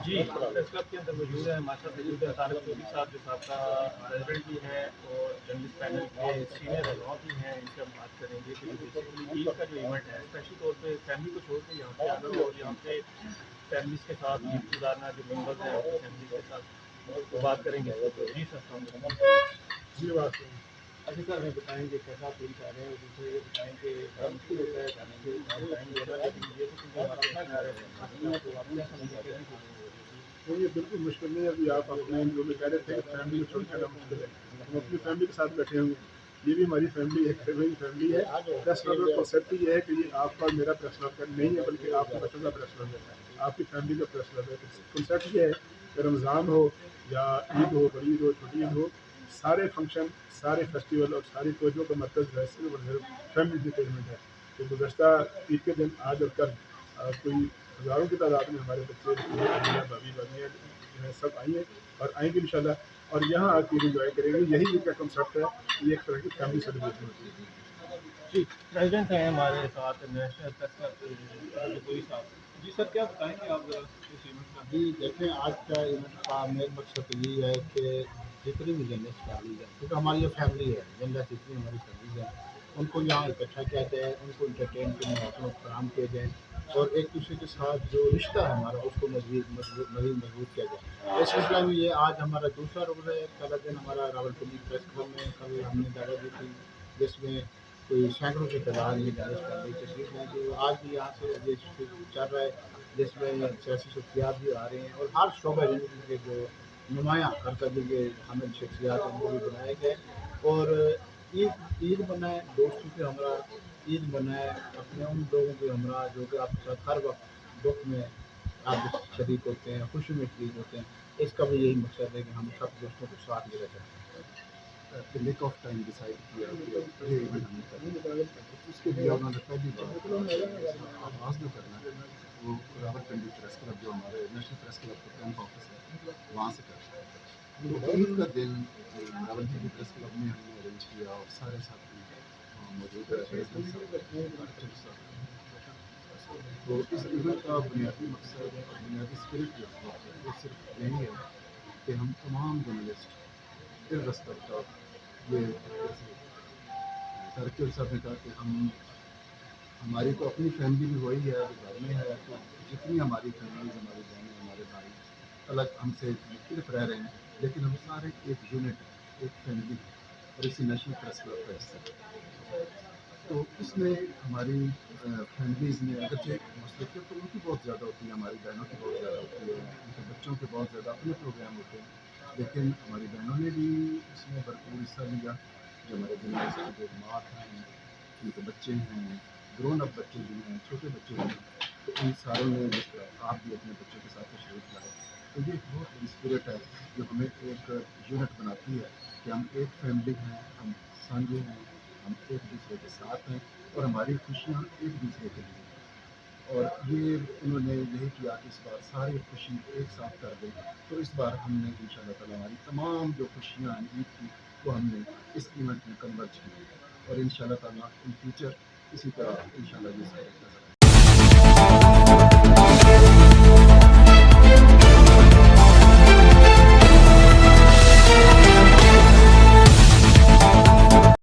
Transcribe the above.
जी, press club के अंदर मौजूद है हमारे साथ मौजूद है तारिक चौधरी साहब जो साबका प्रेसिडेंट भी हैं और जर्नलिस्ट पैनल के सीनियर रहनुमा भी हैं। इनसे हम बात करेंगे कि बेसिकली ईद का जो इवेंट है स्पेशल तौर पे फैमिली को छोड़ के यहाँ पे आना और यहाँ पे फैमिलीज़ के साथ ईद गुज़ारना जो मेंबर्स हैं अपनी फैमिली के साथ तो बात करेंगे। जी सर, अस्सलाम वालेकुम। जी बात है। अच्छा सर, हमें बताएँगे कैसा फील कर रहे हैं और दूसरे ये बताएँ कि बड़ा मुश्किल होता है जाने से टाइम देना, लेकिन ये तो क्योंकि हमारे अपना घर है, तो आप क्या समझें कैसी फीलिंग हो रही है? तो ये बिल्कुल मुश्किल नहीं है। अभी आप अपने जो भी कह रहे थे कि फैमिली को छोड़ के आना मुश्किल है, हम अपनी फैमिली के साथ बैठे होंगे। ये भी हमारी फैमिली है, मेरी फैमिली है। प्रेस क्लब का कॉन्सेप्ट ये है कि ये आपका और मेरा प्रेस क्लब नहीं है, बल्कि आपके बच्चों का प्रेस क्लब है, आपकी फैमिली का प्रेस क्लब है। कॉन्सेप्ट ये है कि रमज़ान हो या ईद हो, बड़ी ईद हो, छोटी ईद हो, सारे फंक्शन, सारे फेस्टिवल और सारी तवज्जो का मरकज़ जो है सिर्फ और सिर्फ फैमिली इंटरटेनमेंट है। तो गुज़श्ता ईद के दिन आज और कल कोई हज़ारों की तादाद में हमारे बच्चे भाभी भाभियाँ जो है सब आई हैं और आएंगे इंशाल्लाह, और यहाँ आके इंजॉय करेंगे। यही इनका कंसेप्ट है, ये एक तरह की फैमिली सेलिब्रेशन होती है। जी, प्रेसिडेंट हैं हमारे साथ नेशनल प्रेस क्लब के कोई साहब। जी सर, क्या बताएँगे आप ज़रा इस इवेंट का? जी देखें, आज का इवेंट का मेन मकसद तो यही है कि जितनी भी जर्नलिस्ट फैमिलीज हैं, क्योंकि हमारी जो फैमिली है जर्नलिस्ट जितनी हमारी फैमिलीज हैं, उनको यहाँ इकट्ठा किया जाए, उनको इंटरटेन के मौके फराम किए जाए और एक दूसरे के साथ जो रिश्ता है हमारा उसको मज़ीद मजबूत किया जाए। इस सिलसिले में ये आज हमारा दूसरा रोज़ है। पहला दिन हमारा रावलपिंडी प्रेस क्लब में कल हमने दावा दी थी, जिसमें कोई सैकड़ों की तादाद में जर्नलिस्ट फैमिली तशरीफ लें। जो आज भी यहाँ से ये चल रहा है, जिसमें सियासी शख्सियात भी आ रहे हैं और हर शोबा ज़िंदगी के जो नुमायाँ करतब के हामिल शख्सियात हैं उनको भी बुलाया गया और ईद ईद मनाएँ, दोस्तों के हमरा ईद मनाएँ, अपने उन लोगों के हमरा जो कि आपके साथ हर वक्त दुख में आप शरीक होते हैं, खुशी में शरीक होते हैं। इसका भी यही मकसद है कि हम सब दोस्तों को साथ ले रखें। लेक ऑफ टाइम डिसाइड किया कि ये इवेंट हमने करना है। उसके लिए उन्होंने पहली बार आगाज़ जो करना है वो रावलपिंडी प्रेस क्लब, जो हमारे नेशनल प्रेस क्लब का कैंप ऑफिस है, वहाँ से करना है। तो ईद का दिन रावलपिंडी प्रेस क्लब में हमने अरेंज किया और सारे साथी मौजूद है, प्रेसिडेंट साहब। तो इस इवेंट का बुनियादी मकसद और बुनियादी स्पिरिट जो है वो सिर्फ यही है कि हम तमाम जर्नलिस्ट इर्रेस्पेक्ट ऑफ ये, जैसे तारिक साहब ने कहा कि हमारी तो अपनी फैमिली भी वही है जो घर में है, तो जितनी हमारी फैमिलीज, हमारी बहनें, हमारे भाई अलग हमसे मुख्तलिफ रह रहे हैं, लेकिन हम सारे एक यूनिट है, एक फैमिली है और इसी नेशनल प्रेस क्लब का हिस्सा है। तो इसमें हमारी फैमिलीज़ में अगरचे मसरूफियत तो उनकी बहुत ज़्यादा होती है, हमारी बहनों की बहुत ज़्यादा होती है, उनके बच्चों के बहुत ज़्यादा अपने प्रोग्राम होते हैं, लेकिन हमारी बहनों ने भी इसमें भरपूर हिस्सा लिया। जो हमारे जर्नलिस्ट जो माँ हैं, उनके बच्चे हैं, ग्रोन अप बच्चे भी हैं, छोटे बच्चे भी हैं, तो इन सारों ने जिस तरह आप भी अपने बच्चों के साथ तशरीफ लाए, तो ये एक बहुत बड़ी स्पिरिट है जो हमें एक यूनिट बनाती है कि हम एक फैमिली हैं, हम साझे हैं, हम एक दूसरे के साथ हैं और हमारी खुशियाँ एक दूसरे के लिए हैं। और ये उन्होंने यही किया कि इस बार सारी खुशी एक साथ कर दें। तो इस बार हमने इंशाल्लाह ताला हमारी तमाम जो खुशियाँ हैं ईद की, वो हमने इस इवेंट में कन्वर्ज की और इंशाल्लाह ताला इन फ्यूचर इसी तरह इंशाल्लाह ये सारे